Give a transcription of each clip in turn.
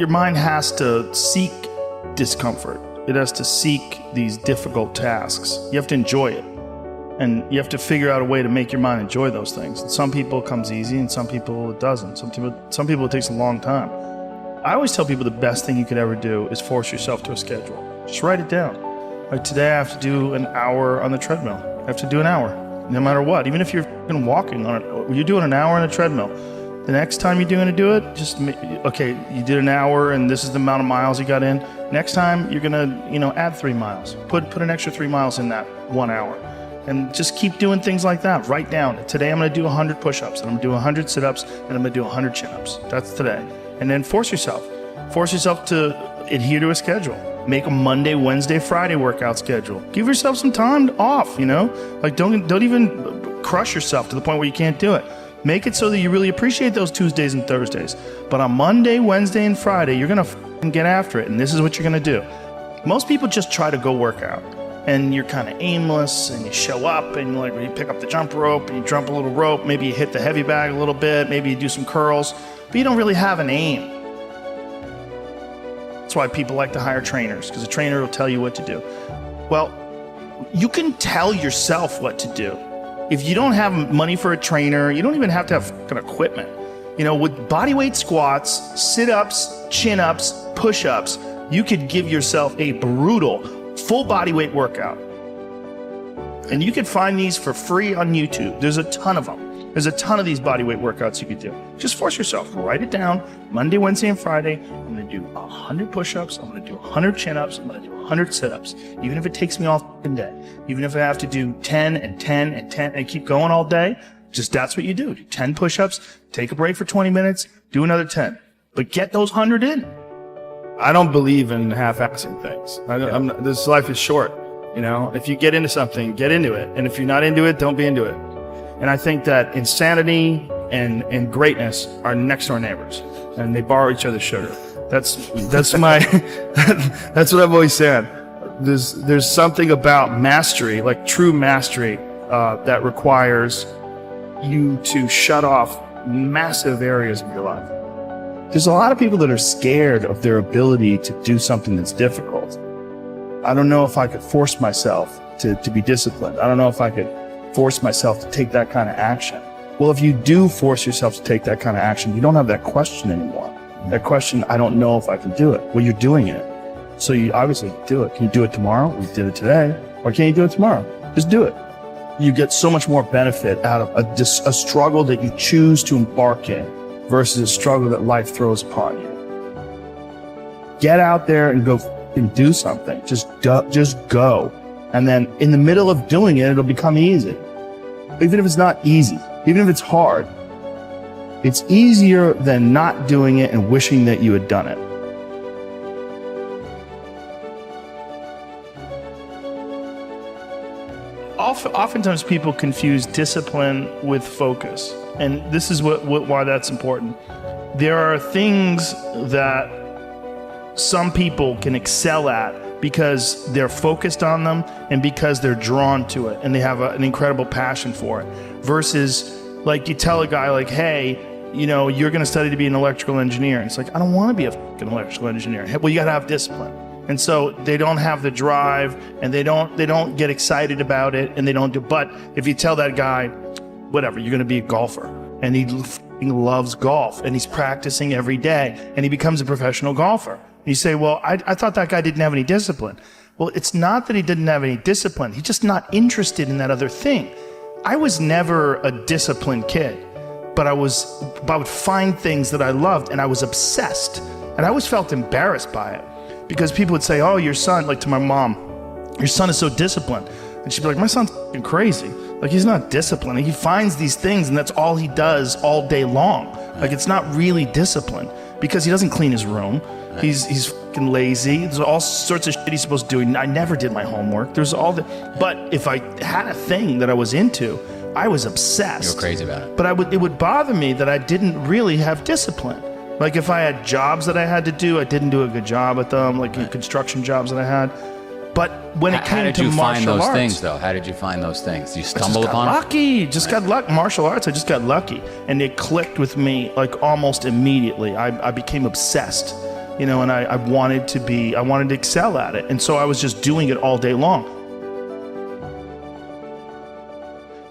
your mind has to seek discomfort. It has to seek these difficult tasks. You have to enjoy it. And you have to figure out a way to make your mind enjoy those things. And some people it comes easy and some people it doesn't. Some people it takes a long time. I always tell people the best thing you could ever do is force yourself to a schedule. Just write it down. Like today I have to do an hour on the treadmill. I have to do an hour, no matter what. Even if you're walking on it, you're doing an hour on a treadmill. The next time you're going to do it, okay, you did an hour and this is the amount of miles you got in. Next time you're going to, add 3 miles. Put an extra 3 miles in that 1 hour. And just keep doing things like that. Write down, today I'm going to do 100 push-ups, and I'm going to do 100 sit-ups, and I'm going to do 100 chin-ups. That's today. And then force yourself to adhere to a schedule. Make a Monday, Wednesday, Friday workout schedule. Give yourself some time off, Like don't even crush yourself to the point where you can't do it. Make it so that you really appreciate those Tuesdays and Thursdays. But on Monday, Wednesday, and Friday, you're going to get after it, and this is what you're going to do. Most people just try to go work out. And you're kind of aimless, and you show up, and you pick up the jump rope, and you jump a little rope, maybe you hit the heavy bag a little bit, maybe you do some curls, but you don't really have an aim. That's why people like to hire trainers, because a trainer will tell you what to do. Well, you can tell yourself what to do. If you don't have money for a trainer, you don't even have to have fucking equipment. With bodyweight squats, sit-ups, chin-ups, push-ups, you could give yourself a brutal full body weight workout. And you can find these for free on YouTube. There's a ton of them. There's a ton of these body weight workouts you could do. Just force yourself. Write it down. Monday, Wednesday, and Friday, I'm going to do 100 push-ups. I'm going to do 100 chin-ups. I'm going to do 100 sit-ups. Even if it takes me all fucking day. Even if I have to do 10 and 10 and 10 and keep going all day, just that's what you do. Do 10 push-ups, take a break for 20 minutes, do another 10. But get those 100 in. I don't believe in half-assing things. This life is short. If you get into something, get into it. And if you're not into it, don't be into it. And I think that insanity and greatness are next door neighbors, and they borrow each other's sugar. That's my, that's what I've always said. There's something about mastery, like true mastery, that requires you to shut off massive areas of your life. There's a lot of people that are scared of their ability to do something that's difficult. I don't know if I could force myself to be disciplined. I don't know if I could force myself to take that kind of action. Well, if you do force yourself to take that kind of action, you don't have that question anymore. That question, I don't know if I can do it. Well, you're doing it. So you obviously do it. Can you do it tomorrow? We did it today. Or can you do it tomorrow? Just do it. You get so much more benefit out of a struggle that you choose to embark in versus a struggle that life throws upon you. Get out there and go and do something. Just go. And then in the middle of doing it, it'll become easy. Even if it's not easy, even if it's hard, it's easier than not doing it and wishing that you had done it. Oftentimes people confuse discipline with focus. And this is why that's important. There are things that some people can excel at because they're focused on them and because they're drawn to it and they have an incredible passion for it. Versus like you tell a guy like, hey, you're going to study to be an electrical engineer. And it's like, I don't want to be a fucking electrical engineer. Well, you got to have discipline. And so they don't have the drive and they don't get excited about it and they don't do. But if you tell that guy, whatever, you're going to be a golfer and he loves golf and he's practicing every day and he becomes a professional golfer. And you say, well, I thought that guy didn't have any discipline. Well, it's not that he didn't have any discipline. He's just not interested in that other thing. I was never a disciplined kid, but I would find things that I loved and I was obsessed. And I always felt embarrassed by it because people would say, oh, your son, like to my mom, your son is so disciplined. And she'd be like, my son's fucking crazy. Like, he's not disciplined. He finds these things and that's all he does all day long. Like, it's not really discipline because he doesn't clean his room. He's fucking lazy. There's all sorts of shit he's supposed to do. I never did my homework. There's all the, but if I had a thing that I was into, I was obsessed. You were crazy about it. But it would bother me that I didn't really have discipline. Like if I had jobs that I had to do, I didn't do a good job at them, like construction jobs that I had. But when it came to martial arts... How did you find those things, though? How did you find those things? You stumbled upon them? Lucky. Just got lucky. Martial arts, I just got lucky. And it clicked with me like almost immediately. I became obsessed. you know, and I wanted to excel at it. And so I was just doing it all day long.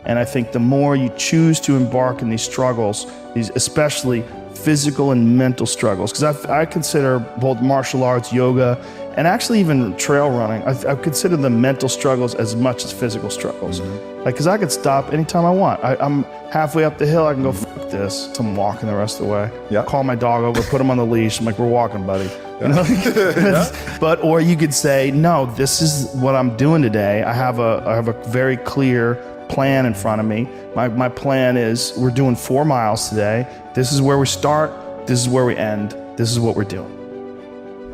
And I think the more you choose to embark in these struggles, these especially physical and mental struggles, because I consider both martial arts, yoga, and actually even trail running, I consider the mental struggles as much as physical struggles. Like, because I could stop anytime I want. I'm halfway up the hill, I can go, fuck this. So I'm walking the rest of the way. Yeah. Call my dog over, put him on the leash. I'm like, we're walking, buddy. You know? But, or you could say, no, this is what I'm doing today. I have a very clear plan in front of me. My plan is we're doing 4 miles today. This is where we start. This is where we end. This is what we're doing.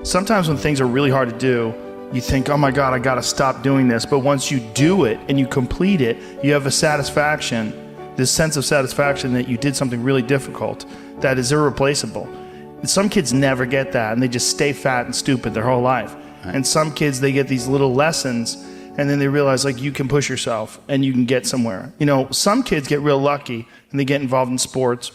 Sometimes when things are really hard to do, you think, oh my God, I gotta stop doing this. But once you do it and you complete it, you have a satisfaction, this sense of satisfaction that you did something really difficult that is irreplaceable. And some kids never get that, and they just stay fat and stupid their whole life. Right. And some kids, they get these little lessons, and then they realize, like, you can push yourself and you can get somewhere. You know, some kids get real lucky and they get involved in sports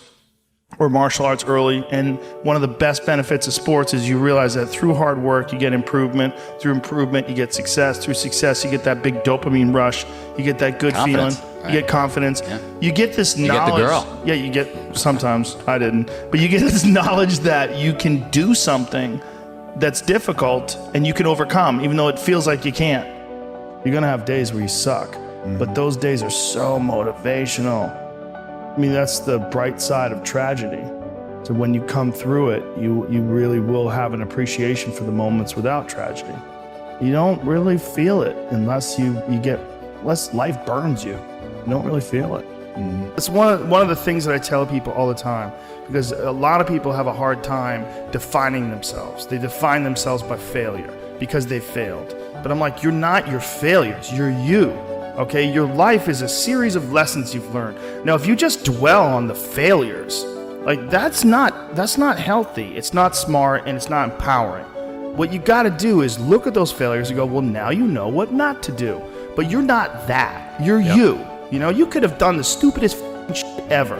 or martial arts early, and one of the best benefits of sports is you realize that through hard work you get improvement, through improvement you get success, through success you get that big dopamine rush, you get that good confidence, feeling, right. You get confidence, you get this knowledge. You get the girl. Yeah, you get, sometimes, I didn't, but you get this knowledge that you can do something that's difficult and you can overcome, even though it feels like you can't. You're gonna have days where you suck, but those days are so motivational. I mean, that's the bright side of tragedy. So when you come through it, you really will have an appreciation for the moments without tragedy. You don't really feel it unless unless life burns you. You don't really feel it. It's one of the things that I tell people all the time, because a lot of people have a hard time defining themselves. They define themselves by failure because they failed. But I'm like, you're not your failures, you're you. Okay, your life is a series of lessons you've learned. Now, if you just dwell on the failures, like that's not healthy. It's not smart and it's not empowering. What you got to do is look at those failures and go, well, now you know what not to do. But you're not that. You're you. You know, you could have done the stupidest shit ever,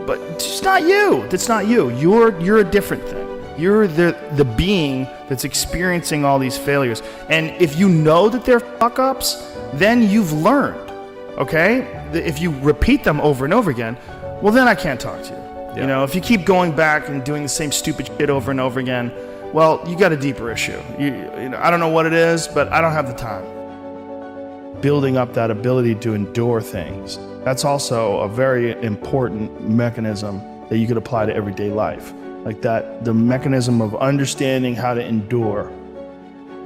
but it's not you. That's not you. You're a different thing. You're the being that's experiencing all these failures. And if you know that they're fuck-ups, then you've learned, okay? If you repeat them over and over again, well, then I can't talk to you. Yeah. You know, if you keep going back and doing the same stupid shit over and over again, well, you got a deeper issue. You know, I don't know what it is, but I don't have the time. Building up that ability to endure things, that's also a very important mechanism that you could apply to everyday life. Like that, the mechanism of understanding how to endure.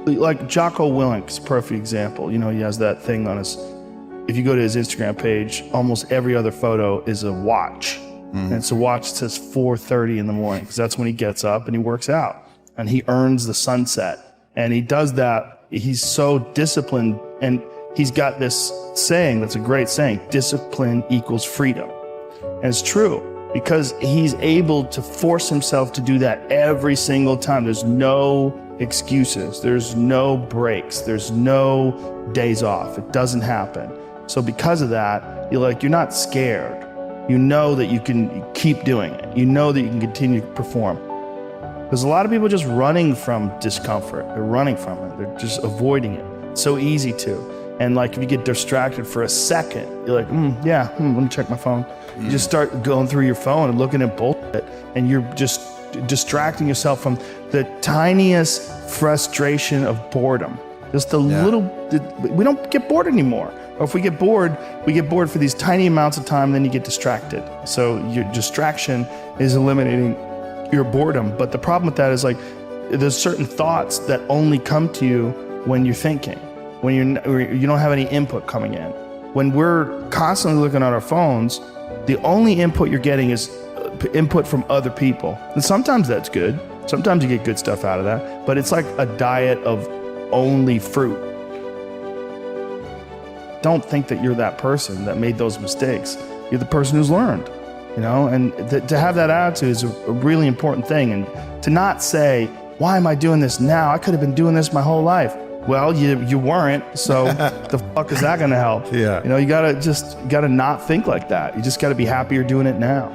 Like Jocko Willink's perfect example. You know, he has that thing on his, if you go to his Instagram page, almost every other photo is a watch. And it's a watch that says 4:30 in the morning, because that's when he gets up and he works out. And he earns the sunset. And he does that. He's so disciplined. And he's got this saying that's a great saying, discipline equals freedom. And it's true, because he's able to force himself to do that every single time. There's no excuses. There's no breaks. There's no days off. It doesn't happen. So because of that, you're not scared. You know that you can keep doing it. You know that you can continue to perform. Because a lot of people are just running from discomfort. They're running from it. They're just avoiding it. It's so easy to. And like if you get distracted for a second, you're like, let me check my phone. You just start going through your phone and looking at bullshit, and you're just distracting yourself from the tiniest frustration of boredom. Just the little, we don't get bored anymore. Or if we get bored for these tiny amounts of time, then you get distracted. So your distraction is eliminating your boredom. But the problem with that is like, there's certain thoughts that only come to you when you're thinking, when you don't have any input coming in. When we're constantly looking at our phones, the only input you're getting is input from other people. And sometimes that's good. Sometimes you get good stuff out of that, but it's like a diet of only fruit. Don't think that you're that person that made those mistakes. You're the person who's learned, you know, and to have that attitude is a really important thing. And to not say, why am I doing this now? I could have been doing this my whole life. Well, you weren't, so the fuck is that gonna help? Yeah. You know, you gotta not think like that. You just gotta be happy you're doing it now.